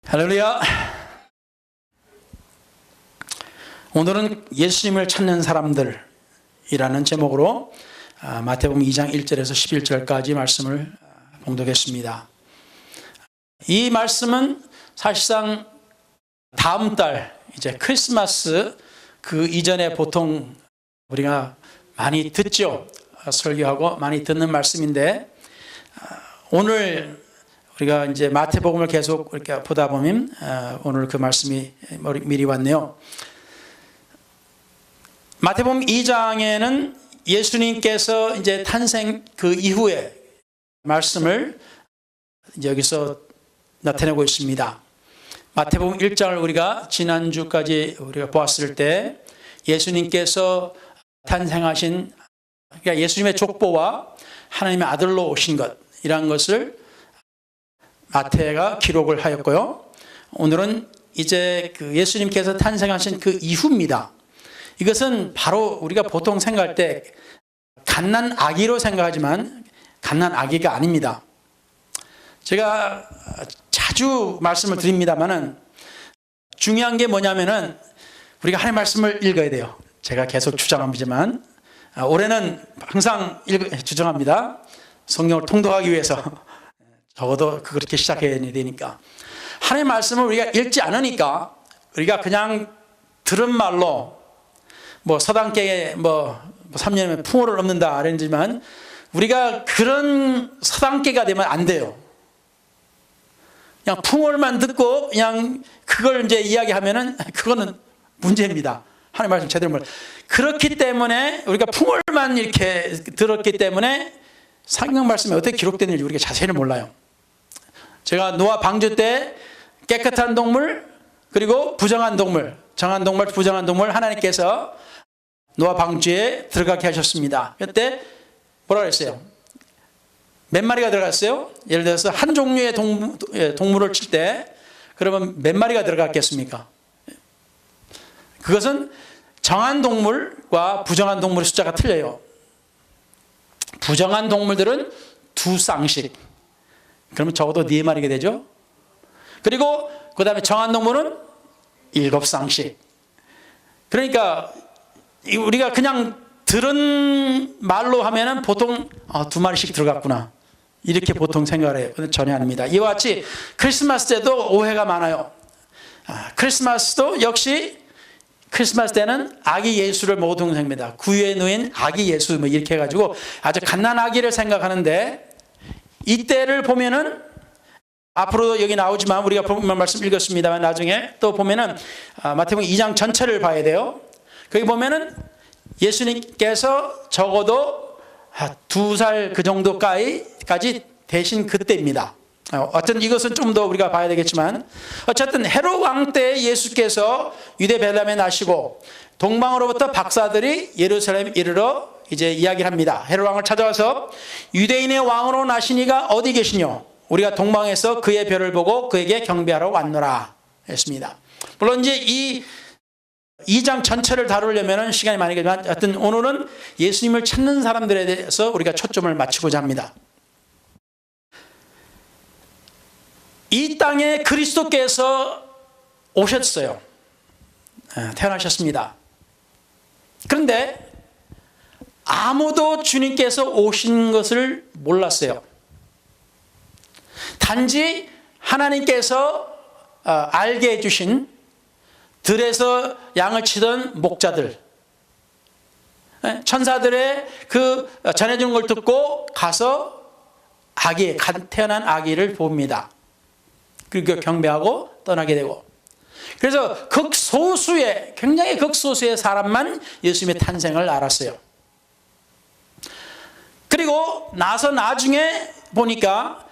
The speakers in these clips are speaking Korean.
할렐루야. 오늘은 예수님을 찾는 사람들이라는 제목으로 마태복음 2장 1절에서 11절까지 말씀을 봉독했습니다. 이 말씀은 사실상 다음 달 이제 크리스마스 그 이전에 보통 우리가 많이 듣죠. 설교하고 많이 듣는 말씀인데, 오늘 우리가 이제 마태복음을 계속 이렇게 보다 보면 오늘 그 말씀이 미리 왔네요. 마태복음 2장에는 예수님께서 이제 탄생 그 이후에 말씀을 여기서 나타내고 있습니다. 마태복음 1장을 우리가 지난주까지 우리가 보았을 때 예수님께서 탄생하신, 그러니까 예수님의 족보와 하나님의 아들로 오신 것이라는 것을 마태가 기록을 하였고요. 오늘은 이제 그 예수님께서 탄생하신 그 이후입니다. 이것은 바로 우리가 보통 생각할 때 갓난 아기로 생각하지만 갓난 아기가 아닙니다. 제가 자주 말씀을 드립니다만은 중요한 게 뭐냐면은 우리가 하나님의 말씀을 읽어야 돼요. 제가 계속 주장합니다만 올해는 항상 주장합니다. 성경을 통독하기 위해서 적어도 그렇게 시작해야 되니까. 하나님의 말씀을 우리가 읽지 않으니까 우리가 그냥 들은 말로 서당계에 3년이면 풍어를 넘는다 그러지만 우리가 그런 서당계가 되면 안 돼요. 그냥 풍어만 듣고 그냥 그걸 이제 이야기하면은 그거는 문제입니다. 하나님의 말씀 제대로 몰라. 그렇기 때문에 우리가 풍어만 이렇게 들었기 때문에 성경 말씀이 어떻게 기록되는지 우리가 자세히는 몰라요. 제가 노아 방주 때 깨끗한 동물 그리고 부정한 동물, 정한 동물, 부정한 동물 하나님께서 노아 방주에 들어가게 하셨습니다. 그때 뭐라 그랬어요? 몇 마리가 들어갔어요? 예를 들어서 한 종류의 동물을 칠 때 그러면 몇 마리가 들어갔겠습니까? 그것은 정한 동물과 부정한 동물의 숫자가 틀려요. 부정한 동물들은 2쌍씩. 그러면 적어도 4마리가 되죠. 그리고 그 다음에 정한 동물은 7쌍씩. 그러니까 우리가 그냥 들은 말로 하면은 보통 2마리씩 들어갔구나 이렇게 보통 생각을 해요. 근데 전혀 아닙니다. 이와 같이 크리스마스 때도 오해가 많아요. 크리스마스도 역시 크리스마스 때는 아기 예수를 모든 생입니다. 구유에 누인 아기 예수 이렇게 해가지고 아주 갓난 아기를 생각하는데, 이때를 보면은 앞으로도 여기 나오지만 우리가 본문 말씀 읽었습니다만 나중에 또 보면은 마태복음 2장 전체를 봐야 돼요. 거기 보면은 예수님께서 적어도 2살 그 정도까지 되신 그때입니다. 어쨌든 이것은 좀 더 우리가 봐야 되겠지만, 어쨌든 헤롯 왕 때 예수께서 유대 베들레헴에 나시고 동방으로부터 박사들이 예루살렘 이르러 이제 이야기를 합니다. 헤롯 왕을 찾아와서 유대인의 왕으로 나시니가 어디 계시뇨? 우리가 동방에서 그의 별을 보고 그에게 경배하러 왔노라 했습니다. 물론 이제 이 2장 전체를 다루려면 시간이 많이 걸리지만 하여튼 오늘은 예수님을 찾는 사람들에 대해서 우리가 초점을 맞추고자 합니다. 이 땅에 그리스도께서 오셨어요. 태어나셨습니다. 그런데 아무도 주님께서 오신 것을 몰랐어요. 단지 하나님께서 알게 해주신 들에서 양을 치던 목자들, 천사들의 그 전해주는 걸 듣고 가서 태어난 아기를 봅니다. 그리고 경배하고 떠나게 되고, 그래서 굉장히 극소수의 사람만 예수님의 탄생을 알았어요. 그리고 나중에 보니까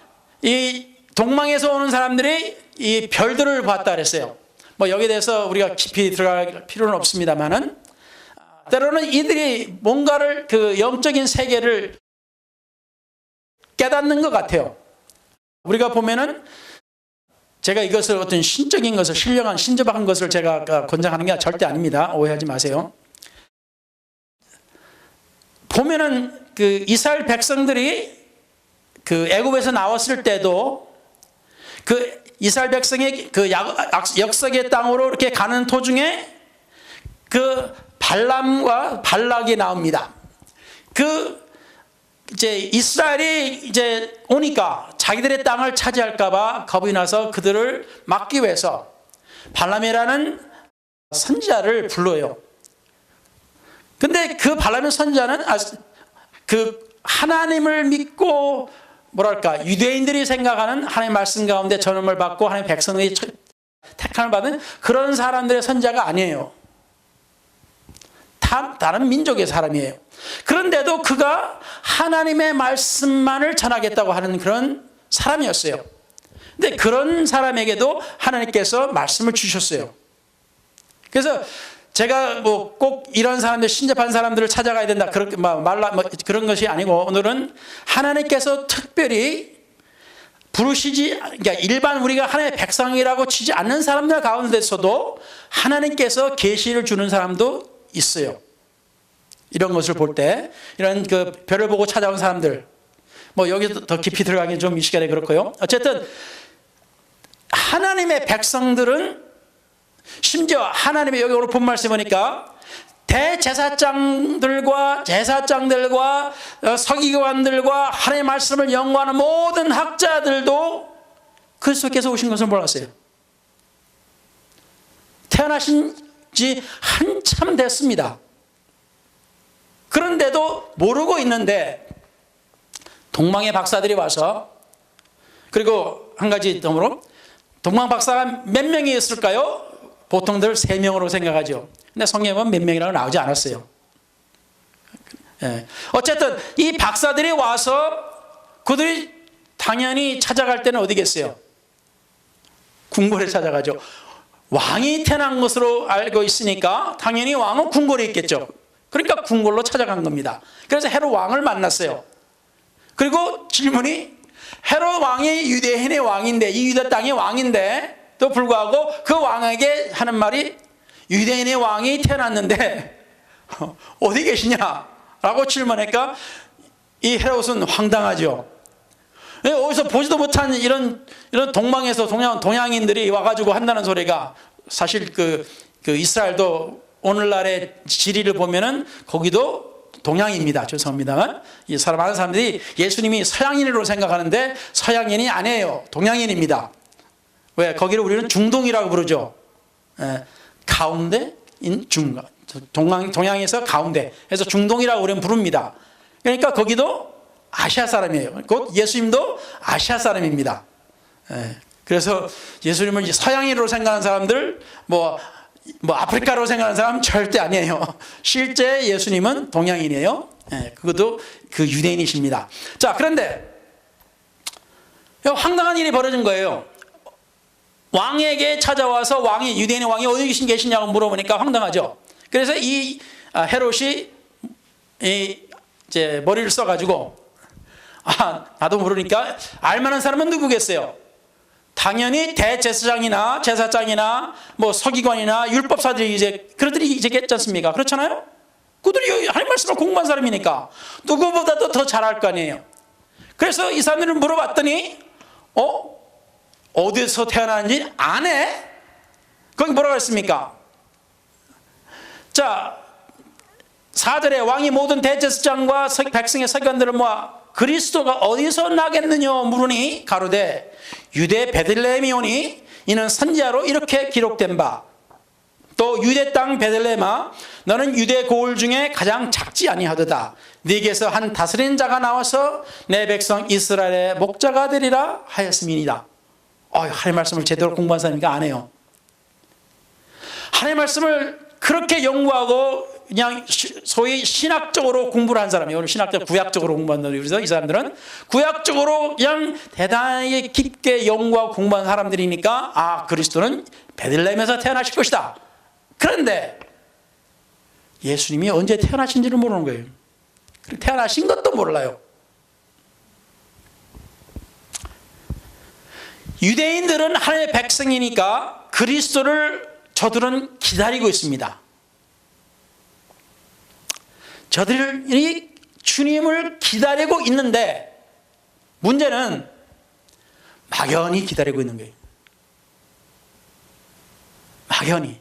이 동방에서 오는 사람들이 이 별들을 봤다 그랬어요. 여기에 대해서 우리가 깊이 들어갈 필요는 없습니다만은, 때로는 이들이 뭔가를 그 영적인 세계를 깨닫는 것 같아요. 우리가 보면은 제가 이것을 어떤 신적인 것을 신령한 신접한 것을 제가 권장하는 게 절대 아닙니다. 오해하지 마세요. 보면은 그 이스라엘 백성들이 그 애굽에서 나왔을 때도 그 이스라엘 백성의 그 역사의 땅으로 이렇게 가는 도중에 그 발람과 발락이 나옵니다. 이제 이스라엘이 이제 오니까 자기들의 땅을 차지할까봐 겁이 나서 그들을 막기 위해서 발람이라는 선지자를 불러요. 근데 그 발람의 선지자는 그 하나님을 믿고 뭐랄까 유대인들이 생각하는 하나님의 말씀 가운데 전함을 받고 하나님의 백성들이 택함을 받은 그런 사람들의 선지자가 아니에요. 다른 민족의 사람이에요. 그런데도 그가 하나님의 말씀만을 전하겠다고 하는 그런 사람이었어요. 근데 그런 사람에게도 하나님께서 말씀을 주셨어요. 그래서 제가 뭐 꼭 이런 사람들, 신접한 사람들을 찾아가야 된다 그렇게 그런 것이 아니고, 오늘은 하나님께서 특별히 부르시지, 그러니까 일반 우리가 하나님의 백성이라고 치지 않는 사람들 가운데서도 하나님께서 계시를 주는 사람도 있어요. 이런 것을 볼 때, 이런 그 별을 보고 찾아온 사람들, 뭐 여기서 더 깊이 들어가긴 좀 이 시간에 그렇고요. 어쨌든 하나님의 백성들은 심지어 하나님의, 여기 오늘 본 말씀 보니까 제사장들과 서기관들과 하나님의 말씀을 연구하는 모든 학자들도 그리스도께서 오신 것을 몰랐어요. 태어나신 지 한참 됐습니다. 그런데도 모르고 있는데 동방의 박사들이 와서, 그리고 한 가지 더불어 동방 박사가 몇 명이 있을까요? 보통들 3명으로 생각하죠. 근데 성경은 몇 명이라고 나오지 않았어요. 어쨌든 이 박사들이 와서 그들이 당연히 찾아갈 때는 어디겠어요? 궁궐에 찾아가죠. 왕이 태어난 것으로 알고 있으니까 당연히 왕은 궁궐에 있겠죠. 그러니까 궁궐로 찾아간 겁니다. 그래서 헤롯 왕을 만났어요. 그리고 질문이, 헤롯 왕이 유대인의 왕인데, 이 유대 땅의 왕인데 또 불구하고 그 왕에게 하는 말이, 유대인의 왕이 태어났는데 어디 계시냐라고 질문하니까 이 헤롯은 황당하죠. 어디서 보지도 못한 이런 동방에서 동양인들이 와가지고 한다는 소리가, 사실 그 이스라엘도 오늘날의 지리를 보면은 거기도 동양입니다. 죄송합니다만 이 많은 사람들이 예수님이 서양인으로 생각하는데 서양인이 아니에요. 동양인입니다. 왜? 거기를 우리는 중동이라고 부르죠. 가운데인 중간, 동양에서 가운데 해서 중동이라고 우리는 부릅니다. 그러니까 거기도 아시아 사람이에요. 곧 예수님도 아시아 사람입니다. 그래서 예수님을 이제 서양인으로 생각하는 사람들, 뭐 아프리카로 생각하는 사람 절대 아니에요. 실제 예수님은 동양인이에요. 그것도 그 유대인이십니다. 자, 그런데 황당한 일이 벌어진 거예요. 왕에게 찾아와서 유대인의 왕이 어디 계시냐고 물어보니까 황당하죠. 그래서 이 헤롯이 이제 머리를 써가지고, 나도 모르니까 알만한 사람은 누구겠어요? 당연히 대제사장이나 제사장이나 뭐 서기관이나 율법사들이 그들이 이제 겠지 않습니까? 그렇잖아요? 그들이 하나님 말씀을 공부한 사람이니까 누구보다도 더 잘할 거 아니에요. 그래서 이 사람들을 물어봤더니 어디서 태어났는지 아네? 거기 뭐라고 했습니까? 자, 4절에 왕이 모든 대제사장과 백성의 서기관들을 모아 그리스도가 어디서 나겠느냐 물으니 가로되 유대 베들레헴이오니 이는 선지자로 이렇게 기록된 바, 또 유대 땅 베들레헴아 너는 유대 고을 중에 가장 작지 아니하도다. 네게서 한 다스리는 자가 나와서 내 백성 이스라엘의 목자가 되리라 하였음이니이다. 하나님 말씀을 제대로 공부한 사람이니까 안 해요. 하나님 말씀을 그렇게 연구하고 그냥 소위 신학적으로 공부를 한 사람이에요. 오늘 신학적 구약적으로 공부한다고. 그래서 이 사람들은 구약적으로 그냥 대단히 깊게 연구하고 공부한 사람들이니까 그리스도는 베들레헴에서 태어나실 것이다. 그런데 예수님이 언제 태어나신지를 모르는 거예요. 태어나신 것도 몰라요. 유대인들은 하나님의 백성이니까 그리스도를 저들은 기다리고 있습니다. 저들이 주님을 기다리고 있는데 문제는 막연히 기다리고 있는 거예요. 막연히.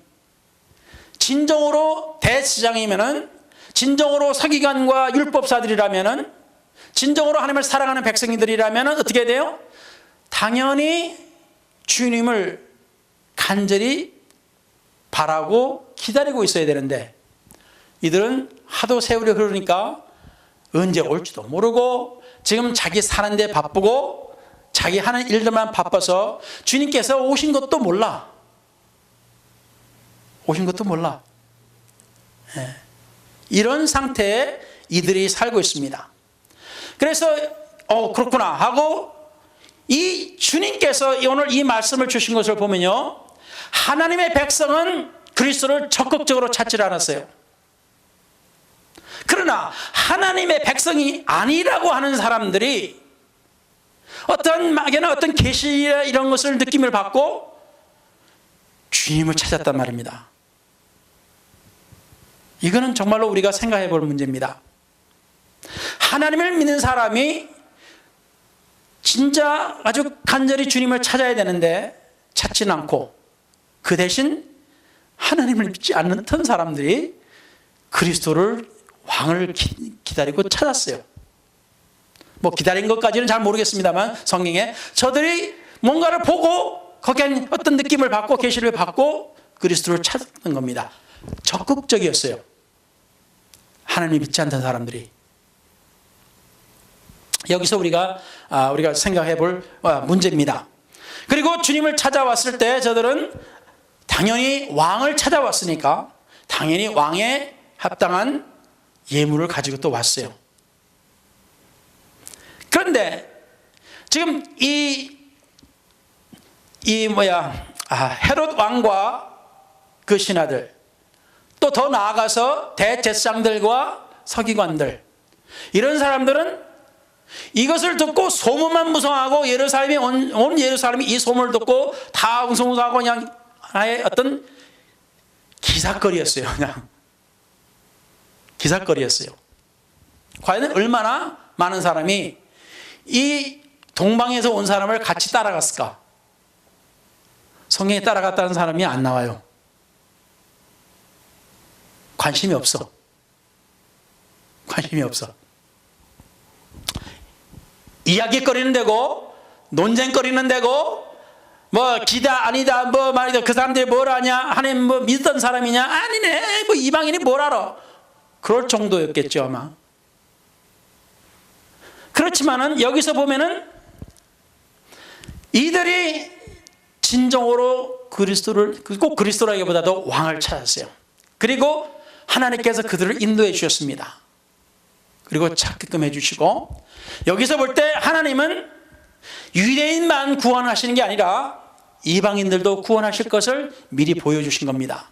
진정으로 대제사장이면은, 진정으로 서기관과 율법사들이라면은, 진정으로 하나님을 사랑하는 백성들이라면은 어떻게 돼요? 당연히 주님을 간절히 바라고 기다리고 있어야 되는데, 이들은 하도 세월이 흐르니까 언제 올지도 모르고 지금 자기 사는데 바쁘고 자기 하는 일들만 바빠서 주님께서 오신 것도 몰라. 오신 것도 몰라. 네. 이런 상태에 이들이 살고 있습니다. 그래서 그렇구나 하고 이 주님께서 오늘 이 말씀을 주신 것을 보면요, 하나님의 백성은 그리스도를 적극적으로 찾지 않았어요. 그러나 하나님의 백성이 아니라고 하는 사람들이 어떤 막연한 어떤 계시나 이런 것을 느낌을 받고 주님을 찾았단 말입니다. 이거는 정말로 우리가 생각해 볼 문제입니다. 하나님을 믿는 사람이 진짜 아주 간절히 주님을 찾아야 되는데 찾지는 않고, 그 대신 하나님을 믿지 않는 어떤 사람들이 그리스도를 왕을 기다리고 찾았어요. 뭐 기다린 것까지는 잘 모르겠습니다만 성경에 저들이 뭔가를 보고 거기에 어떤 느낌을 받고 계시를 받고 그리스도를 찾았던 겁니다. 적극적이었어요. 하나님을 믿지 않던 사람들이. 여기서 우리가 생각해 볼 문제입니다. 그리고 주님을 찾아왔을 때 저들은 당연히 왕을 찾아왔으니까 당연히 왕에 합당한 예물을 가지고 또 왔어요. 그런데 지금 헤롯 왕과 그 신하들, 또 더 나아가서 대제사장들과 서기관들, 이런 사람들은 이것을 듣고 소문만 무성하고 예루살렘이 온 예루살렘이 이 소문을 듣고 다 웅성웅성하고 그냥 하나의 어떤 기삿거리였어요. 그냥 기삿거리였어요. 과연 얼마나 많은 사람이 이 동방에서 온 사람을 같이 따라갔을까? 성경에 따라갔다는 사람이 안 나와요. 관심이 없어. 관심이 없어. 이야기거리는 데고, 논쟁거리는 데고, 뭐 기다 아니다 뭐 말이다, 그 사람들이 뭘 아냐, 하나님 뭐 믿던 사람이냐, 아니네 뭐 이방인이 뭘 알아, 그럴 정도였겠죠 아마. 그렇지만은 여기서 보면은 이들이 진정으로 그리스도를, 꼭 그리스도라기보다도 왕을 찾았어요. 그리고 하나님께서 그들을 인도해 주셨습니다. 그리고 찾게끔 해주시고, 여기서 볼 때 하나님은 유대인만 구원하시는 게 아니라 이방인들도 구원하실 것을 미리 보여주신 겁니다.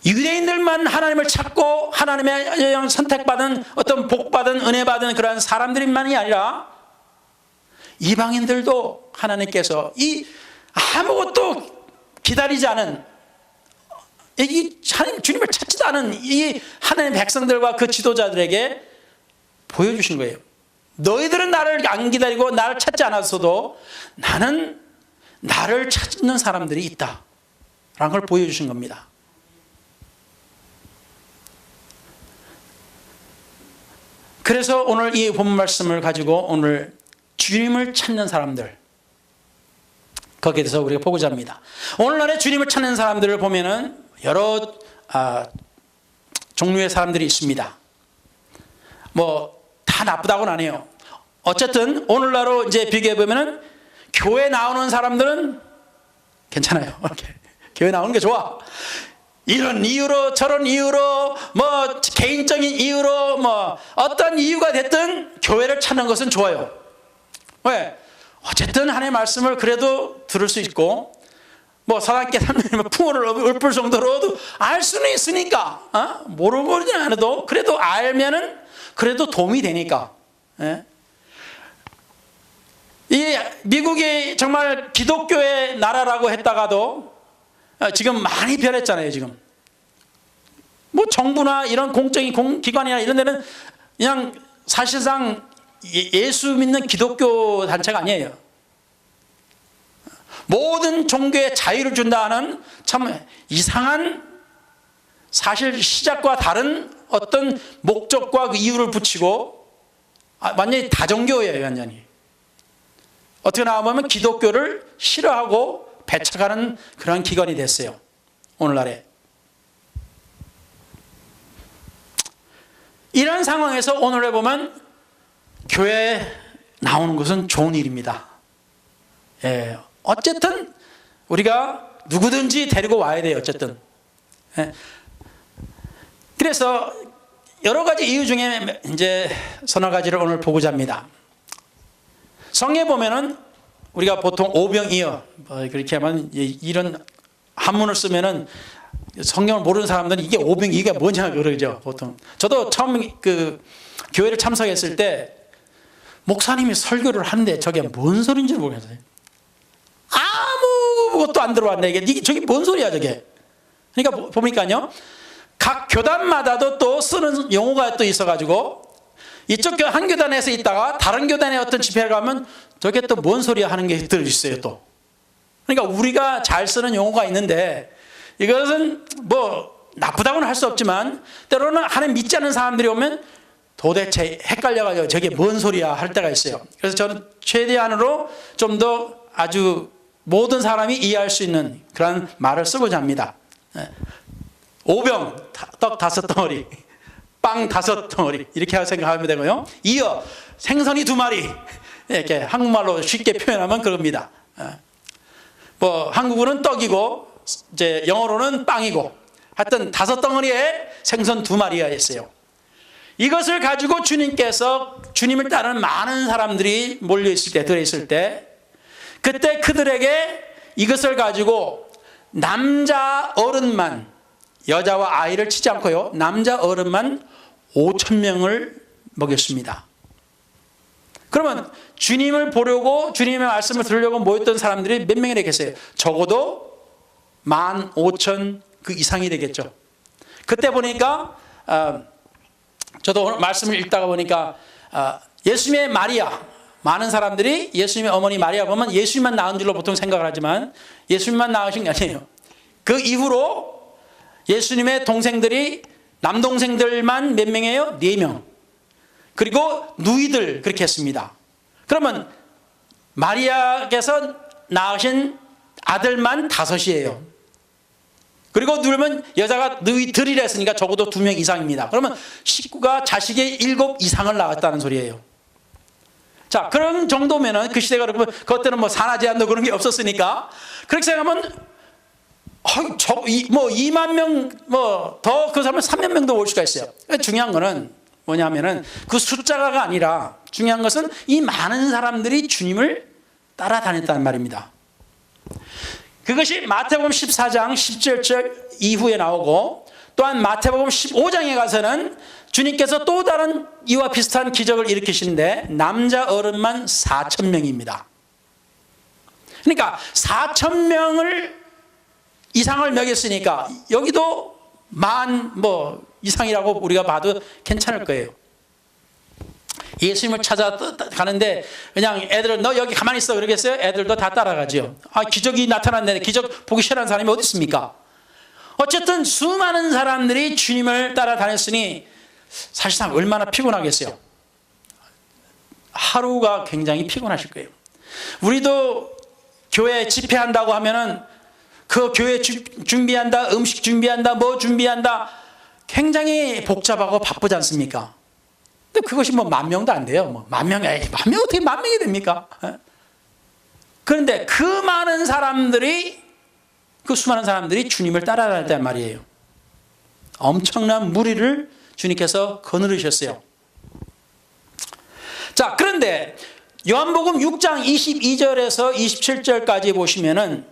유대인들만 하나님을 찾고 하나님의 선택받은 어떤 복받은 은혜받은 그러한 사람들만이 아니라 이방인들도 하나님께서 이 아무것도 기다리지 않은, 이 하나님 주님을 찾지도 않은 이 하나님의 백성들과 그 지도자들에게 보여주신 거예요. 너희들은 나를 안 기다리고 나를 찾지 않았어도 나는 나를 찾는 사람들이 있다 라는 걸 보여주신 겁니다. 그래서 오늘 이 본문 말씀을 가지고 오늘 주님을 찾는 사람들, 거기에 대해서 우리가 보고자 합니다. 오늘날에 주님을 찾는 사람들을 보면은 여러 종류의 사람들이 있습니다. 뭐 다 나쁘다고는 안 해요. 어쨌든 오늘날로 이제 비교해 보면은 교회 나오는 사람들은 괜찮아요. 교회 나오는 게 좋아. 이런 이유로 저런 이유로 뭐 개인적인 이유로 뭐 어떤 이유가 됐든 교회를 찾는 것은 좋아요. 왜? 어쨌든 하나님의 말씀을 그래도 들을 수 있고, 뭐 사랑께 삶을 풍어를 읊을 정도로도 알 수는 있으니까, 모르고는 안 해도 그래도 알면은 그래도 도움이 되니까. 예? 이 미국이 정말 기독교의 나라라고 했다가도 지금 많이 변했잖아요. 지금 뭐 정부나 이런 공적인 기관이나 이런 데는 그냥 사실상 예수 믿는 기독교 단체가 아니에요. 모든 종교에 자유를 준다 하는 참 이상한 사실 시작과 다른 어떤 목적과 그 이유를 붙이고 완전히 다종교예요. 완전히. 어떻게 나가보면 기독교를 싫어하고 배척하는 그런 기관이 됐어요. 오늘날에. 이런 상황에서 오늘에 보면 교회에 나오는 것은 좋은 일입니다. 예, 어쨌든 우리가 누구든지 데리고 와야 돼요. 어쨌든. 예. 그래서 여러 가지 이유 중에 이제 서너 가지를 오늘 보고자 합니다. 성경에 보면은 우리가 보통 오병이어 그렇게 하면 이런 한문을 쓰면은 성경을 모르는 사람들은 이게 오병 이게 뭐냐 그러죠. 보통 저도 처음 그 교회를 참석했을 때 목사님이 설교를 하는데 저게 뭔 소리인지 모르겠어요. 아무것도 안 들어왔네. 이게 저게 뭔 소리야 저게. 그러니까 보니까요, 각 교단마다도 또 쓰는 용어가 또 있어가지고 이쪽 한 교단에서 있다가 다른 교단에 어떤 집회를 가면 저게 또 뭔 소리야 하는 게 들어있어요 또. 그러니까 우리가 잘 쓰는 용어가 있는데 이것은 뭐 나쁘다고는 할 수 없지만 때로는 하나님 믿지 않는 사람들이 오면 도대체 헷갈려가지고 저게 뭔 소리야 할 때가 있어요. 그래서 저는 최대한으로 좀 더 아주 모든 사람이 이해할 수 있는 그런 말을 쓰고자 합니다. 오병, 떡 5덩어리, 빵 5덩어리 이렇게 생각하면 되고요. 이어 생선이 2마리 이렇게 한국말로 쉽게 표현하면 그럽니다. 뭐 한국어는 떡이고 이제 영어로는 빵이고 하여튼 5덩어리에 생선 2마리가 있어요. 이것을 가지고 주님께서 주님을 따르는 많은 사람들이 몰려있을 때 들어있을 때 그때 그들에게 이것을 가지고 남자 어른만 여자와 아이를 치지 않고요 남자 어른만 5,000명을 먹였습니다. 그러면 주님을 보려고 주님의 말씀을 들으려고 모였던 사람들이 몇 명이나 계세요? 적어도 15,000 그 이상이 되겠죠. 그때 보니까 저도 오늘 말씀을 읽다가 보니까 예수님의 마리아, 많은 사람들이 예수님의 어머니 마리아 보면 예수님만 낳은 줄로 보통 생각을 하지만 예수님만 낳으신 게 아니에요. 그 이후로 예수님의 동생들이 남동생들만 몇 명이에요? 4명. 그리고 누이들 그렇게 했습니다. 그러면 마리아께서 낳으신 아들만 5이에요. 그리고 누르면 여자가 누이들이라 했으니까 적어도 2명 이상입니다. 그러면 식구가 자식의 7 이상을 낳았다는 소리예요. 자, 그런 정도면은 그 시대가 그러면 그때는 뭐 산하제한도 그런 게 없었으니까 그렇게 생각하면 뭐 2만 명 뭐 더 그 사람은 3만 명도 올 수가 있어요. 중요한 거는 뭐냐면은 그 숫자가 아니라 중요한 것은 이 많은 사람들이 주님을 따라다녔다는 말입니다. 그것이 마태복음 14장 17절 이후에 나오고 또한 마태복음 15장에 가서는 주님께서 또 다른 이와 비슷한 기적을 일으키시는데 남자 어른만 4,000명입니다. 그러니까 4,000명을 이상을 먹였으니까 여기도 뭐 이상이라고 우리가 봐도 괜찮을 거예요. 예수님을 찾아가는데 그냥 애들은 너 여기 가만히 있어 그러겠어요? 애들도 다 따라가죠. 기적이 나타났는데 기적 보기 싫어하는 사람이 어디 있습니까? 어쨌든 수많은 사람들이 주님을 따라다녔으니 사실상 얼마나 피곤하겠어요. 하루가 굉장히 피곤하실 거예요. 우리도 교회 집회한다고 하면은 그 교회 준비한다, 음식 준비한다, 뭐 준비한다 굉장히 복잡하고 바쁘지 않습니까? 근데 그것이 뭐 10,000명도 안 돼요. 뭐 10,000명, 10,000명 어떻게 10,000명이 됩니까? 그런데 그 많은 사람들이 그 수많은 사람들이 주님을 따라다녔단 말이에요. 엄청난 무리를 주님께서 거느리셨어요. 자, 그런데 요한복음 6장 22절에서 27절까지 보시면은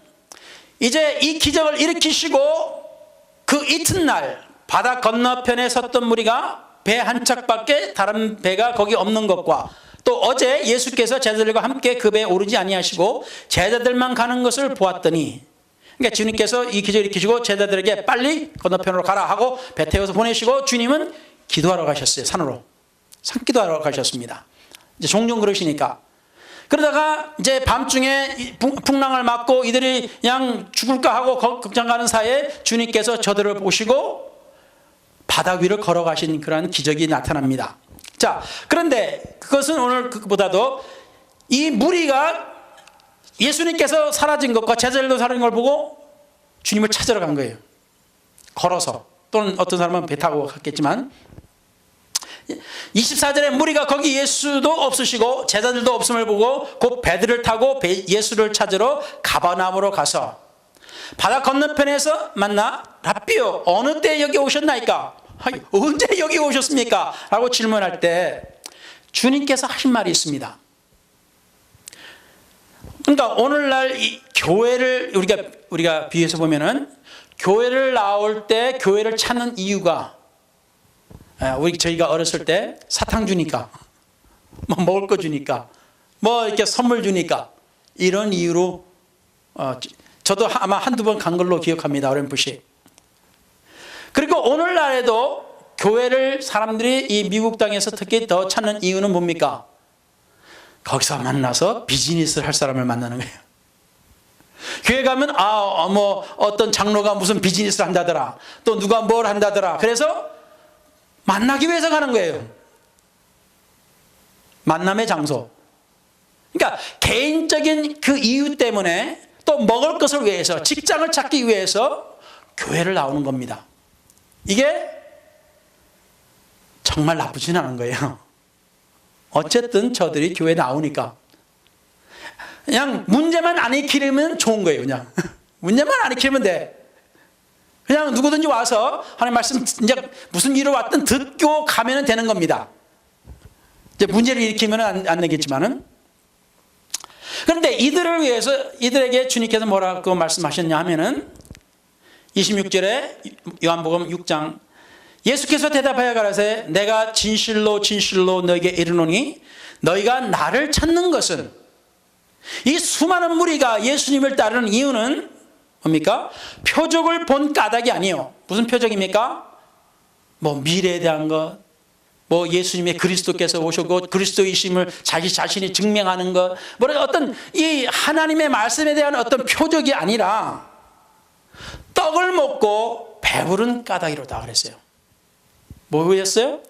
이제 이 기적을 일으키시고 그 이튿날 바다 건너편에 섰던 무리가 배 한 척밖에 다른 배가 거기 없는 것과 또 어제 예수께서 제자들과 함께 그 배에 오르지 아니하시고 제자들만 가는 것을 보았더니, 그러니까 주님께서 이 기적을 일으키시고 제자들에게 빨리 건너편으로 가라 하고 배 태워서 보내시고 주님은 기도하러 가셨어요. 산으로 산기도하러 가셨습니다. 이제 종종 그러시니까. 그러다가 이제 밤중에 풍랑을 맞고 이들이 그냥 죽을까 하고 걱정하는 사이에 주님께서 저들을 보시고 바다 위를 걸어가신 그러한 기적이 나타납니다. 자, 그런데 그것은 오늘 그보다도 이 무리가 예수님께서 사라진 것과 제자들도 사라진 걸 보고 주님을 찾으러 간 거예요. 걸어서, 또는 어떤 사람은 배 타고 갔겠지만 24절에 무리가 거기 예수도 없으시고 제자들도 없음을 보고 곧 배들을 타고 예수를 찾으러 가버나움으로 가서 바다 건너편에서 만나 랍비요 어느 때 여기 오셨나이까? 언제 여기 오셨습니까? 라고 질문할 때 주님께서 하신 말이 있습니다. 그러니까 오늘날 이 교회를 우리가 비유해서 보면은 교회를 나올 때 교회를 찾는 이유가 저희가 어렸을 때 사탕 주니까, 뭐 먹을 거 주니까, 뭐 이렇게 선물 주니까 이런 이유로 저도 아마 한두 번 간 걸로 기억합니다. 어렴풋이. 그리고 오늘날에도 교회를 사람들이 이 미국 땅에서 특히 더 찾는 이유는 뭡니까? 거기서 만나서 비즈니스를 할 사람을 만나는 거예요. 교회 가면 뭐 어떤 장로가 무슨 비즈니스를 한다더라, 또 누가 뭘 한다더라, 그래서 만나기 위해서 가는 거예요. 만남의 장소. 그러니까 개인적인 그 이유 때문에 또 먹을 것을 위해서, 직장을 찾기 위해서 교회를 나오는 겁니다. 이게 정말 나쁘진 않은 거예요. 어쨌든 저들이 교회에 나오니까 그냥 문제만 안 익히려면 좋은 거예요. 그냥 문제만 안 익히면 돼. 그냥 누구든지 와서 하나님 말씀 이제 무슨 일로 왔든 듣고 가면 되는 겁니다. 이제 문제를 일으키면 안 되겠지만은. 그런데 이들을 위해서, 이들에게 주님께서 뭐라고 말씀하셨냐 하면은 26절에 요한복음 6장 예수께서 대답하여 가라사대 내가 진실로 진실로 너에게 이르노니 너희가 나를 찾는 것은, 이 수많은 무리가 예수님을 따르는 이유는 뭡니까? 표적을 본 까닭이 아니에요. 무슨 표적입니까? 뭐 미래에 대한 것, 뭐 예수님의 그리스도께서 오셨고 그리스도이심을 자기 자신이 증명하는 것, 뭐 어떤 이 하나님의 말씀에 대한 어떤 표적이 아니라 떡을 먹고 배부른 까닭이로다 그랬어요. 뭐였어요?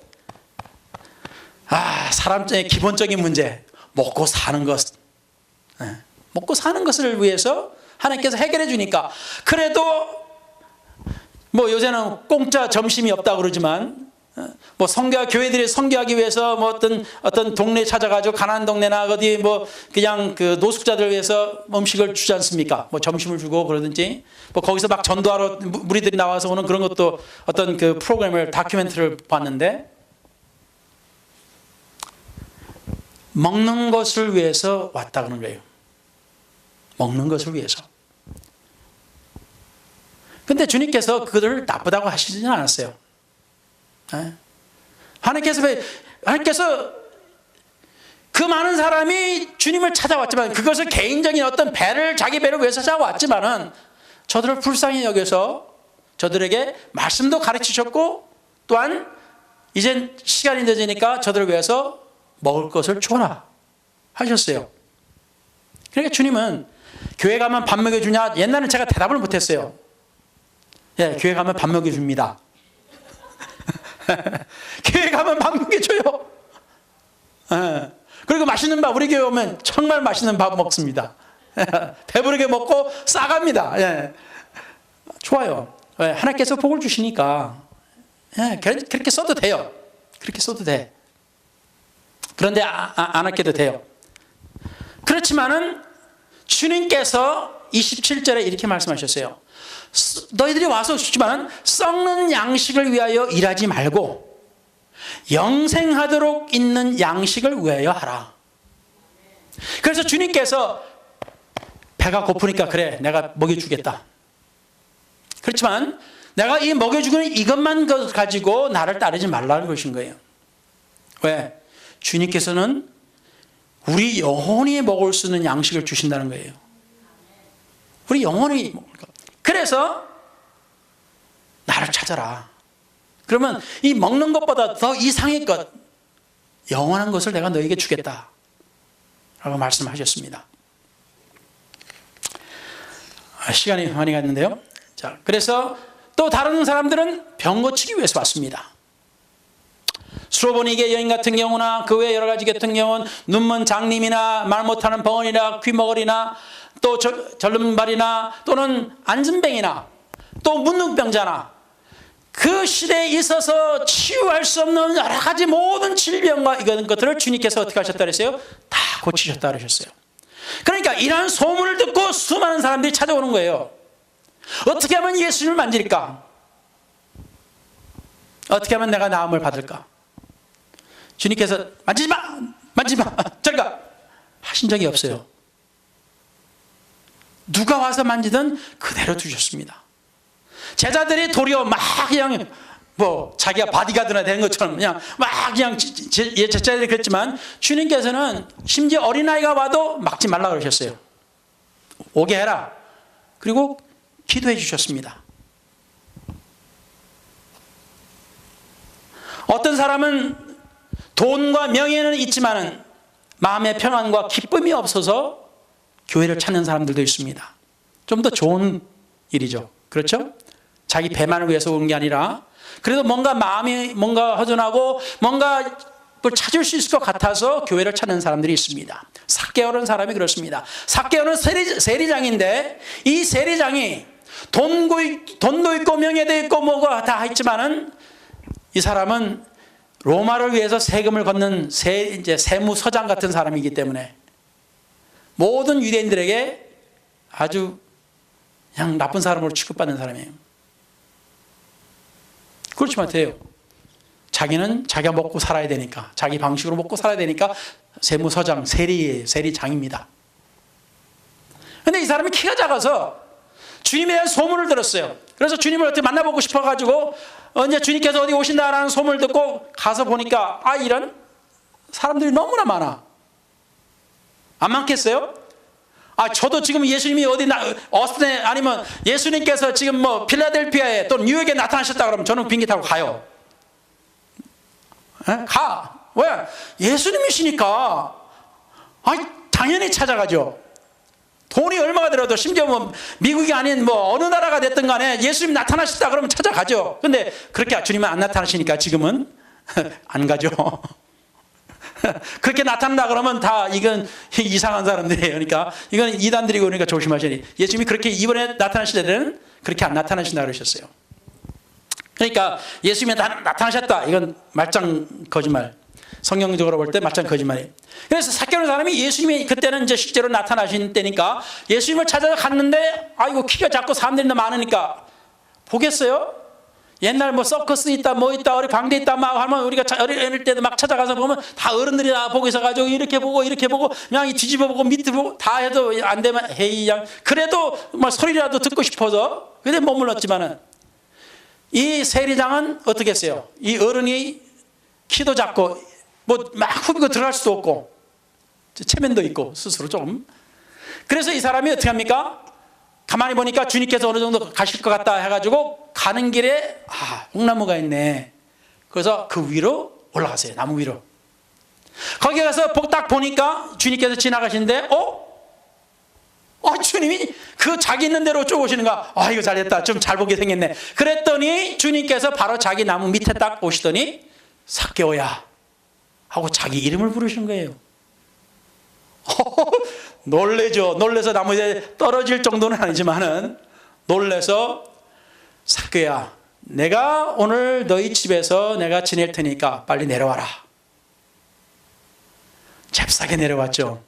사람의 기본적인 문제, 먹고 사는 것. 먹고 사는 것을 위해서 하나님께서 해결해 주니까. 그래도 뭐 요새는 공짜 점심이 없다고 그러지만 뭐 교회들이 선교하기 위해서 뭐 어떤 동네 찾아가지고 가난한 동네나 어디 뭐 그냥 그 노숙자들 위해서 음식을 주지 않습니까? 뭐 점심을 주고 그러든지, 뭐 거기서 막 전도하러 무리들이 나와서 오는 그런 것도 어떤 그 프로그램을, 다큐멘터리를 봤는데, 먹는 것을 위해서 왔다 그러는 거예요. 먹는 것을 위해서. 근데 주님께서 그들을 나쁘다고 하시지는 않았어요. 하나님께서 그 많은 사람이 주님을 찾아왔지만, 그것을 개인적인 어떤 자기 배를 위해서 찾아왔지만은 저들을 불쌍히 여겨서 저들에게 말씀도 가르치셨고, 또한 이젠 시간이 늦으니까 저들을 위해서 먹을 것을 주어라 하셨어요. 그러니까 주님은 교회 가면 밥 먹여주냐? 옛날에는 제가 대답을 못했어요. 예, 교회 가면 밥 먹여줍니다. 교회 가면 밥 먹여줘요. 예. 그리고 맛있는 밥, 우리 교회 오면 정말 맛있는 밥 먹습니다. 배부르게 먹고 싸갑니다. 예. 좋아요. 예, 하나님께서 복을 주시니까 그렇게 써도 돼요. 그렇게 써도 돼. 그런데 안 아껴도 돼요. 그렇지만은 주님께서 27절에 이렇게 말씀하셨어요. 너희들이 와서 주지만 썩는 양식을 위하여 일하지 말고 영생하도록 있는 양식을 위하여 하라. 그래서 주님께서 배가 고프니까 그래, 내가 먹여주겠다. 그렇지만 내가 이 먹여주는 이것만 가지고 나를 따르지 말라는 것인 거예요. 왜? 주님께서는 우리 영혼이 먹을 수 있는 양식을 주신다는 거예요. 우리 영혼이. 그래서 나를 찾아라. 그러면 이 먹는 것보다 더 이상의 것, 영원한 것을 내가 너에게 주겠다. 라고 말씀하셨습니다. 시간이 많이 갔는데요. 자, 그래서 또 다른 사람들은 병 고치기 위해서 왔습니다. 수로보니게 여인 같은 경우나 그 외 여러 가지 같은 경우는 눈먼 장님이나 말 못하는 벙어리나 귀머거리나 또 절름발이나 또는 안진뱅이나 또 문둥병자나 그 시대에 있어서 치유할 수 없는 여러 가지 모든 질병과 이런 것들을 주님께서 어떻게 하셨다 그랬어요? 다 고치셨다 그러셨어요. 그러니까 이러한 소문을 듣고 수많은 사람들이 찾아오는 거예요. 어떻게 하면 예수님을 만질까? 어떻게 하면 내가 나음을 받을까? 주님께서 만지지 마! 만지지 마! 저리 가! 하신 적이 없어요. 누가 와서 만지든 그대로 두셨습니다. 제자들이 도리어 막 그냥 뭐 자기가 바디가드나 되는 것처럼 그냥 막 그냥 제자들이 그랬지만 주님께서는 심지어 어린아이가 와도 막지 말라 그러셨어요. 오게 해라. 그리고 기도해 주셨습니다. 어떤 사람은 돈과 명예는 있지만은 마음의 평안과 기쁨이 없어서 교회를 찾는 사람들도 있습니다. 좀 더 좋은 일이죠. 그렇죠? 자기 배만을 위해서 온 게 아니라 그래도 뭔가 마음이 뭔가 허전하고 뭔가 뭘 찾을 수 있을 것 같아서 교회를 찾는 사람들이 있습니다. 삭개오라는 사람이 그렇습니다. 삭개오는 세리장인데 이 세리장이 돈도 있고 명예도 있고 뭐가 다 있지만은 이 사람은 로마를 위해서 세금을 걷는 이제 세무서장 같은 사람이기 때문에 모든 유대인들에게 아주 그냥 나쁜 사람으로 취급받는 사람이에요. 그렇지 못해요. 자기는 자기가 먹고 살아야 되니까, 자기 방식으로 먹고 살아야 되니까 세무서장, 세리장입니다. 그런데 이 사람이 키가 작아서 주님에 대한 소문을 들었어요. 그래서 주님을 어떻게 만나보고 싶어가지고 이제 주님께서 어디 오신다라는 소문을 듣고 가서 보니까 이런 사람들이 너무나 많아. 안 많겠어요? 저도 지금 예수님이 어스틴에 아니면 예수님께서 지금 뭐 필라델피아에 또 뉴욕에 나타나셨다 그러면 저는 비행기 타고 가요. 가. 왜? 예수님이시니까. 당연히 찾아가죠. 돈이 얼마가 들어도 심지어 뭐 미국이 아닌 뭐 어느 나라가 됐든 간에 예수님 나타나셨다 그러면 찾아가죠. 근데 그렇게 주님은 안 나타나시니까 지금은 안 가죠. 그렇게 나타난다 그러면 다 이건 이상한 사람들이에요. 그러니까 이건 이단들이고 그러니까 조심하셔야 예수님이 그렇게 이번에 나타나실 때는 그렇게 안 나타나신다 그러셨어요. 그러니까 예수님이 나타나셨다. 이건 말짱 거짓말. 성경적으로 볼 때 말짱 거짓말이에요. 그래서 삭개오라는 사람이 예수님이 그때는 이제 실제로 나타나신 때니까 예수님을 찾아갔는데 이거 키가 작고 사람들이 너무 많으니까 보겠어요? 옛날 뭐 서커스 있다 뭐 있다 어디 광대 있다 막 하면 우리가 어릴 때도 막 찾아가서 보면 다 어른들이 다 보고 있어가지고 이렇게 보고 그냥 뒤집어 보고 밑에 보고 다 해도 안 되면 헤이양 그래도 뭐 소리라도 듣고 싶어서 그래 머물렀지만은 이 세리장은 어떻게 했어요? 이 어른이 키도 작고 뭐 막 후비고 들어갈 수도 없고 체면도 있고 스스로 좀 그래서 이 사람이 어떻게 합니까? 가만히 보니까 주님께서 어느 정도 가실 것 같다 해가지고 가는 길에 뽕나무가 있네. 그래서 그 위로 올라가세요. 나무 위로. 거기 가서 딱 보니까 주님께서 지나가시는데 주님이 그 자기 있는 대로 쭉 오시는가. 이거 잘했다. 좀 잘 보게 생겼네. 그랬더니 주님께서 바로 자기 나무 밑에 딱 오시더니 삭개오야 하고 자기 이름을 부르신 거예요. 놀래죠. 놀래서 나무에 떨어질 정도는 아니지만은 놀래서 삭개오야 내가 오늘 너희 집에서 내가 지낼 테니까 빨리 내려와라. 잽싸게 내려왔죠.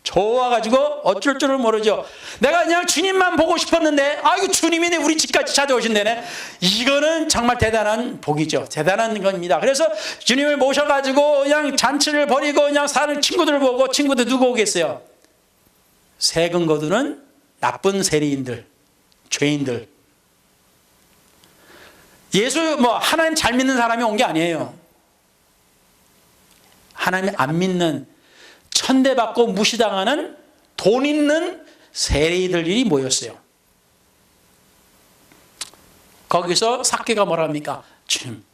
좋아가지고 어쩔 줄을 모르죠. 내가 그냥 주님만 보고 싶었는데 주님이 우리 집까지 찾아오신다네. 이거는 정말 대단한 복이죠. 대단한 겁니다. 그래서 주님을 모셔가지고 그냥 잔치를 벌이고 그냥 사는 친구들 보고 친구들 누구 오겠어요? 세금 거두는 나쁜 세리인들, 죄인들. 예수 하나님 잘 믿는 사람이 온 게 아니에요. 하나님 안 믿는 천대받고 무시당하는 돈 있는 세리들이 모였어요. 거기서 삭개가 뭐라 합니까? 주님,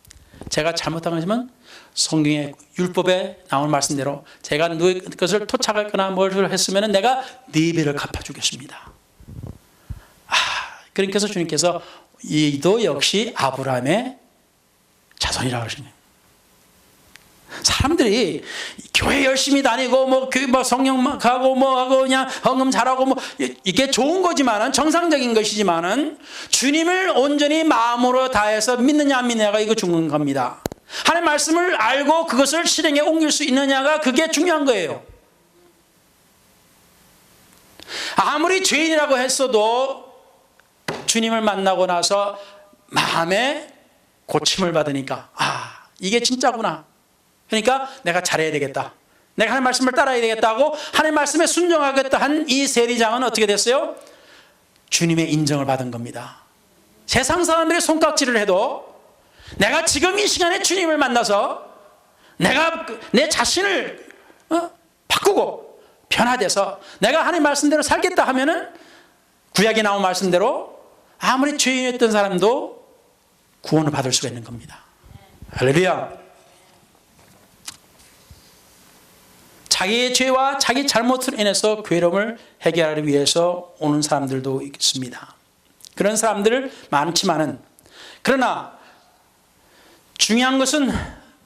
제가 잘못한 것이면 성경의 율법에 나온 말씀대로 제가 누구의 것을 토착했거나 뭘 했으면 내가 4배를 갚아주겠습니다. 그러니까 주님께서 이도 역시 아브라함의 자손이라고 하시네요. 사람들이 교회 열심히 다니고 교회 성령 가고 하고 그냥 헌금 잘하고 이게 좋은 거지만은 정상적인 것이지만은 주님을 온전히 마음으로 다해서 믿느냐 안 믿느냐가 이거 중요한 겁니다. 하나님의 말씀을 알고 그것을 실행에 옮길 수 있느냐가 그게 중요한 거예요. 아무리 죄인이라고 했어도 주님을 만나고 나서 마음에 고침을 받으니까 이게 진짜구나. 그러니까 내가 잘해야 되겠다. 내가 하나님의 말씀을 따라야 되겠다고 하나님의 말씀에 순종하겠다 한 이 세리장은 어떻게 됐어요? 주님의 인정을 받은 겁니다. 세상 사람들이 손깍지를 해도 내가 지금 이 시간에 주님을 만나서 내가 내 자신을 바꾸고 변화돼서 내가 하나님의 말씀대로 살겠다 하면은 구약에 나온 말씀대로 아무리 죄인이었던 사람도 구원을 받을 수가 있는 겁니다. 할렐루야. 자기의 죄와 자기 잘못으로 인해서 괴로움을 해결하기 위해서 오는 사람들도 있습니다. 그런 사람들 많지만은 그러나 중요한 것은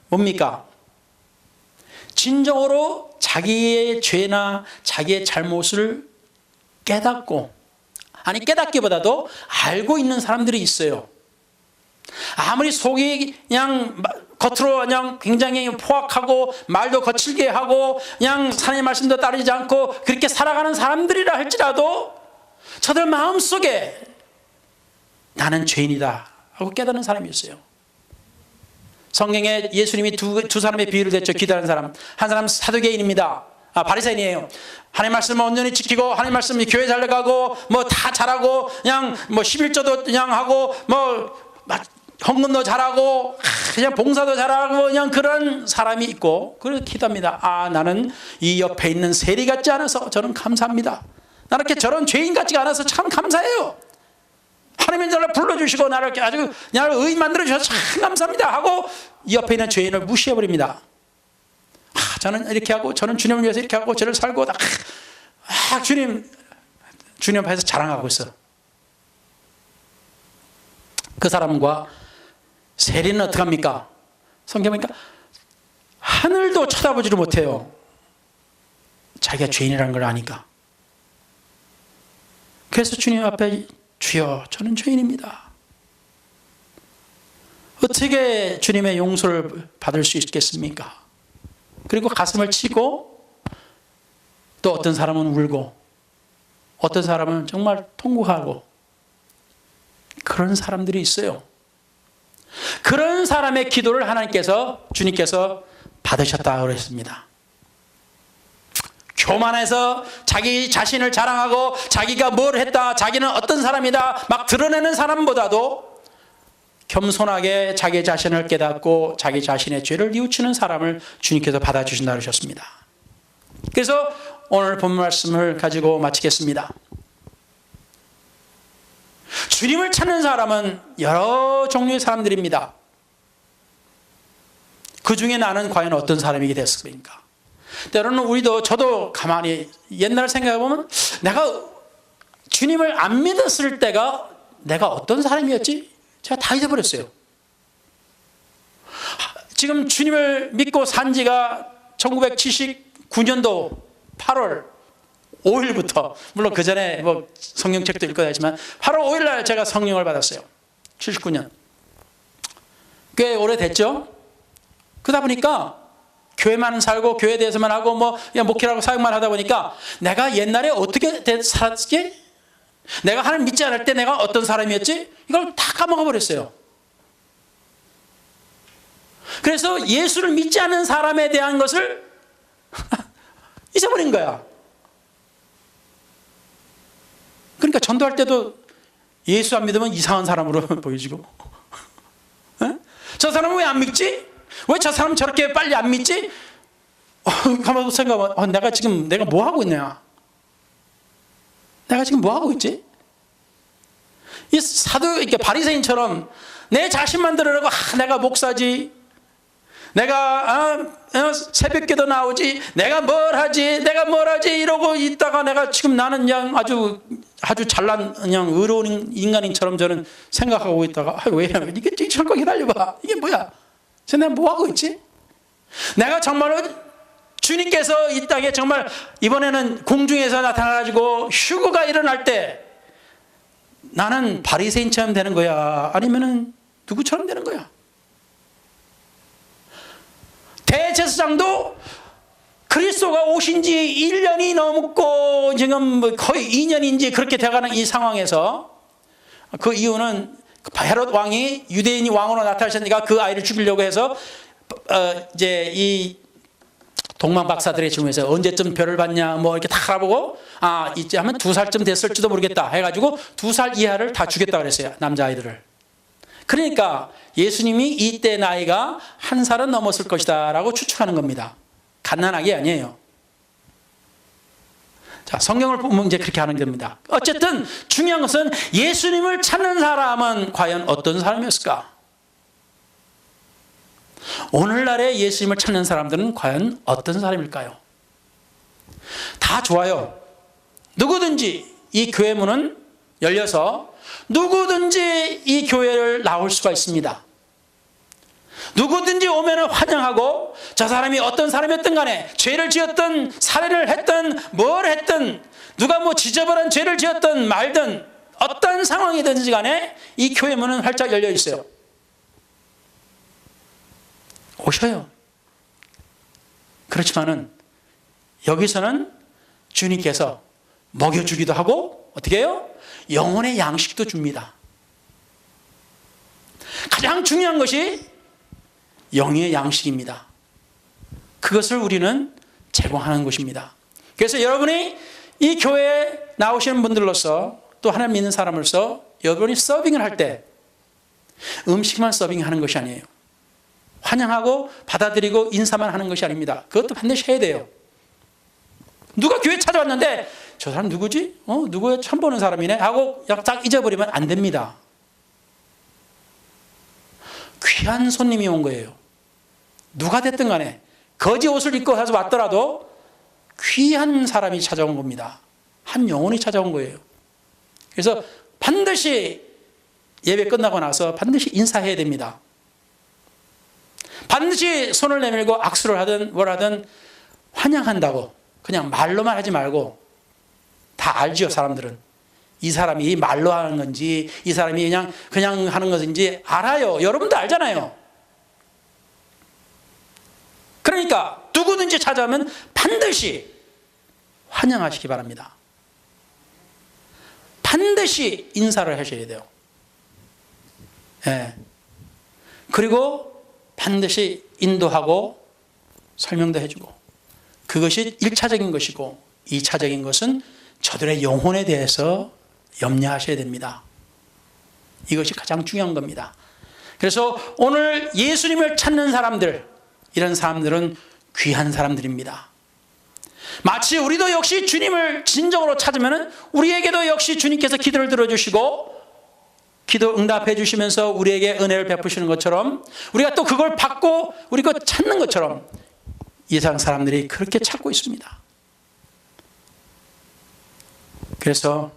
뭡니까? 진정으로 자기의 죄나 자기의 잘못을 깨닫고 깨닫기보다도 알고 있는 사람들이 있어요. 아무리 속이 그냥 겉으로 그냥 굉장히 포악하고 말도 거칠게 하고 그냥 하나님의 말씀도 따르지 않고 그렇게 살아가는 사람들이라 할지라도 저들 마음속에 나는 죄인이다 하고 깨닫는 사람이 있어요. 성경에 예수님이 두 사람의 비유를 대죠. 기도하는 사람. 한 사람은 사두개인입니다. 바리새인이에요. 하나님 말씀을 온전히 지키고 하나님 말씀이 교회 잘 나가고 다 잘하고 그냥 11조도 그냥 하고 헌금도 잘하고 그냥 봉사도 잘하고 그냥 그런 사람이 있고 그렇게 기도합니다. 나는 이 옆에 있는 세리 같지 않아서 저는 감사합니다. 나는 이렇게 저런 죄인 같지가 않아서 참 감사해요. 하나님이 나를 불러주시고 나를 의인 만들어주셔서 참 감사합니다 하고 이 옆에 있는 죄인을 무시해버립니다. 저는 이렇게 하고 저는 주님을 위해서 이렇게 하고 저를 살고 주님 앞에서 자랑하고 있어. 그 사람과 세리는 어떻게 합니까? 성경 보니까 하늘도 쳐다보지를 못해요. 자기가 죄인이라는 걸 아니까. 그래서 주님 앞에 주여 저는 죄인입니다. 어떻게 주님의 용서를 받을 수 있겠습니까? 그리고 가슴을 치고 또 어떤 사람은 울고 어떤 사람은 정말 통곡하고 그런 사람들이 있어요. 그런 사람의 기도를 주님께서 받으셨다고 그랬습니다. 교만해서 자기 자신을 자랑하고 자기가 뭘 했다, 자기는 어떤 사람이다 막 드러내는 사람보다도 겸손하게 자기 자신을 깨닫고 자기 자신의 죄를 뉘우치는 사람을 주님께서 받아주신다고 하셨습니다. 그래서 오늘 본 말씀을 가지고 마치겠습니다. 주님을 찾는 사람은 여러 종류의 사람들입니다. 그 중에 나는 과연 어떤 사람이게 됐습니까? 때로는 저도 가만히 옛날 생각해보면 내가 주님을 안 믿었을 때가 내가 어떤 사람이었지? 제가 다 잊어버렸어요. 지금 주님을 믿고 산 지가 1979년도 8월 5일부터 물론 그 전에 성경책도 읽고 다녔지만 8월 5일 날 제가 성령을 받았어요. 79년. 꽤 오래됐죠? 그러다 보니까 교회만 살고 교회에 대해서만 하고 그냥 목회라고 사역만 하다 보니까 내가 옛날에 어떻게 살았지? 내가 하나님 믿지 않을 때 내가 어떤 사람이었지? 이걸 다 까먹어 버렸어요. 그래서 예수를 믿지 않는 사람에 대한 것을 잊어버린 거야. 그러니까 전도할 때도 예수 안 믿으면 이상한 사람으로 보여지고 저 사람은 왜 안 믿지? 왜 저 사람은 저렇게 빨리 안 믿지? 가만히 생각하면 내가 뭐 하고 있냐? 내가 지금 뭐 하고 있지? 이 바리새인처럼 내 자신만 들으라고 내가 목사지, 내가 새벽기도 나오지, 내가 뭘 하지 이러고 있다가 내가 지금 나는 그냥 아주 잘난 그냥 의로운 인간인처럼 저는 생각하고 있다가 왜 이게 잠깐 기다려봐, 이게 뭐야, 지금 내가 뭐 하고 있지? 내가 정말로 주님께서 이 땅에 정말 이번에는 공중에서 나타나가지고 휴거가 일어날 때 나는 바리새인처럼 되는 거야, 아니면은 누구처럼 되는 거야? 대제사장도 그리스도가 오신 지 1년이 넘고 지금 거의 2년인지 그렇게 돼가는 이 상황에서, 그 이유는 헤롯 왕이 유대인이 왕으로 나타나셨으니까 그 아이를 죽이려고 해서 이제 이 동방 박사들의 질문에서 언제쯤 별을 봤냐 뭐 이렇게 다 알아보고 이제 하면 2살쯤 됐을지도 모르겠다 해가지고 2살 이하를 다 죽였다 그랬어요, 남자아이들을. 그러니까 예수님이 이때 나이가 1살은 넘었을 것이다 라고 추측하는 겁니다. 갓난아기 아니에요. 자, 성경을 보면 이제 그렇게 하는 겁니다. 어쨌든 중요한 것은 예수님을 찾는 사람은 과연 어떤 사람이었을까? 오늘날의 예수님을 찾는 사람들은 과연 어떤 사람일까요? 다 좋아요. 누구든지 이 교회 문은 열려서 누구든지 이 교회를 나올 수가 있습니다. 누구든지 오면 환영하고, 저 사람이 어떤 사람이었든 간에 죄를 지었든 살인을 했든 뭘 했든 누가 뭐 지저분한 죄를 지었든 말든 어떤 상황이든지 간에 이 교회 문은 활짝 열려 있어요. 오셔요. 그렇지만은 여기서는 주님께서 먹여주기도 하고 어떻게 해요? 영혼의 양식도 줍니다. 가장 중요한 것이 영의 양식입니다. 그것을 우리는 제공하는 것입니다. 그래서 여러분이 이 교회에 나오시는 분들로서 또 하나님 믿는 사람으로서 여러분이 서빙을 할 때 음식만 서빙하는 것이 아니에요. 환영하고 받아들이고 인사만 하는 것이 아닙니다. 그것도 반드시 해야 돼요. 누가 교회 찾아왔는데 저 사람 누구지? 누구야? 처음 보는 사람이네 하고 딱 잊어버리면 안 됩니다. 귀한 손님이 온 거예요. 누가 됐든 간에 거지 옷을 입고 와서 왔더라도 귀한 사람이 찾아온 겁니다. 한 영혼이 찾아온 거예요. 그래서 반드시 예배 끝나고 나서 반드시 인사해야 됩니다. 반드시 손을 내밀고 악수를 하든 뭘 하든 환영한다고 그냥 말로만 하지 말고, 다 알죠, 사람들은. 이 사람이 말로 하는 건지 이 사람이 그냥 하는 것인지 알아요. 여러분도 알잖아요. 그러니까 누구든지 찾아오면 반드시 환영하시기 바랍니다. 반드시 인사를 하셔야 돼요. 네. 그리고 반드시 인도하고 설명도 해주고, 그것이 1차적인 것이고 2차적인 것은 저들의 영혼에 대해서 염려하셔야 됩니다. 이것이 가장 중요한 겁니다. 그래서 오늘 예수님을 찾는 사람들, 이런 사람들은 귀한 사람들입니다. 마치 우리도 역시 주님을 진정으로 찾으면 우리에게도 역시 주님께서 기도를 들어주시고 기도 응답해 주시면서 우리에게 은혜를 베푸시는 것처럼, 우리가 또 그걸 받고 우리가 찾는 것처럼 이 세상 사람들이 그렇게 찾고 있습니다. 그래서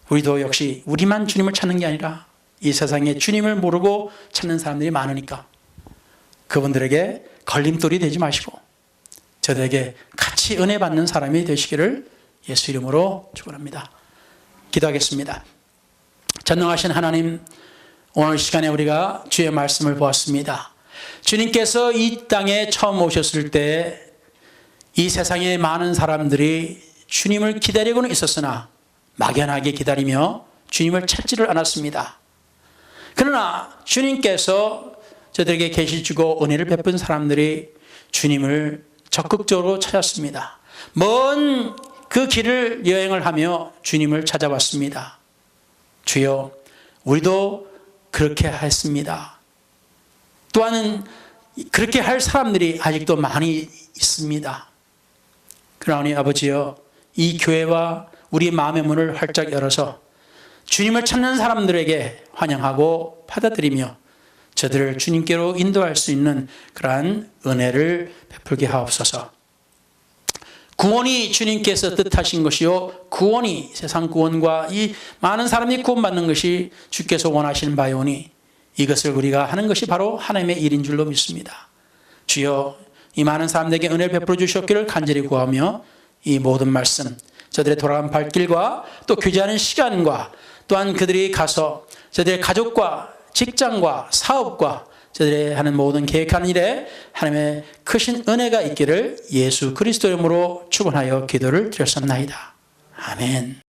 우리도 역시 우리만 주님을 찾는 게 아니라 이 세상에 주님을 모르고 찾는 사람들이 많으니까 그분들에게 걸림돌이 되지 마시고 저들에게 같이 은혜 받는 사람이 되시기를 예수 이름으로 축원합니다. 기도하겠습니다. 전능하신 하나님, 오늘 시간에 우리가 주의 말씀을 보았습니다. 주님께서 이 땅에 처음 오셨을 때 이 세상에 많은 사람들이 주님을 기다리고는 있었으나 막연하게 기다리며 주님을 찾지를 않았습니다. 그러나 주님께서 저들에게 계시 주고 은혜를 베푼 사람들이 주님을 적극적으로 찾았습니다. 먼 그 길을 여행을 하며 주님을 찾아왔습니다. 주여, 우리도 그렇게 했습니다. 또한 그렇게 할 사람들이 아직도 많이 있습니다. 그러니 아버지여, 이 교회와 우리 마음의 문을 활짝 열어서 주님을 찾는 사람들에게 환영하고 받아들이며 저들을 주님께로 인도할 수 있는 그러한 은혜를 베풀게 하옵소서. 구원이 주님께서 뜻하신 것이요, 구원이 세상 구원과 이 많은 사람이 구원받는 것이 주께서 원하시는 바이오니 이것을 우리가 하는 것이 바로 하나님의 일인 줄로 믿습니다. 주여, 이 많은 사람들에게 은혜를 베풀어 주셨기를 간절히 구하며 이 모든 말씀, 저들의 돌아간 발길과 또 교제하는 시간과 또한 그들이 가서 저들의 가족과 직장과 사업과 저들의 하는 모든 계획하는 일에 하나님의 크신 은혜가 있기를 예수 그리스도 이름으로 축원하여 기도를 드렸습니다. 아멘.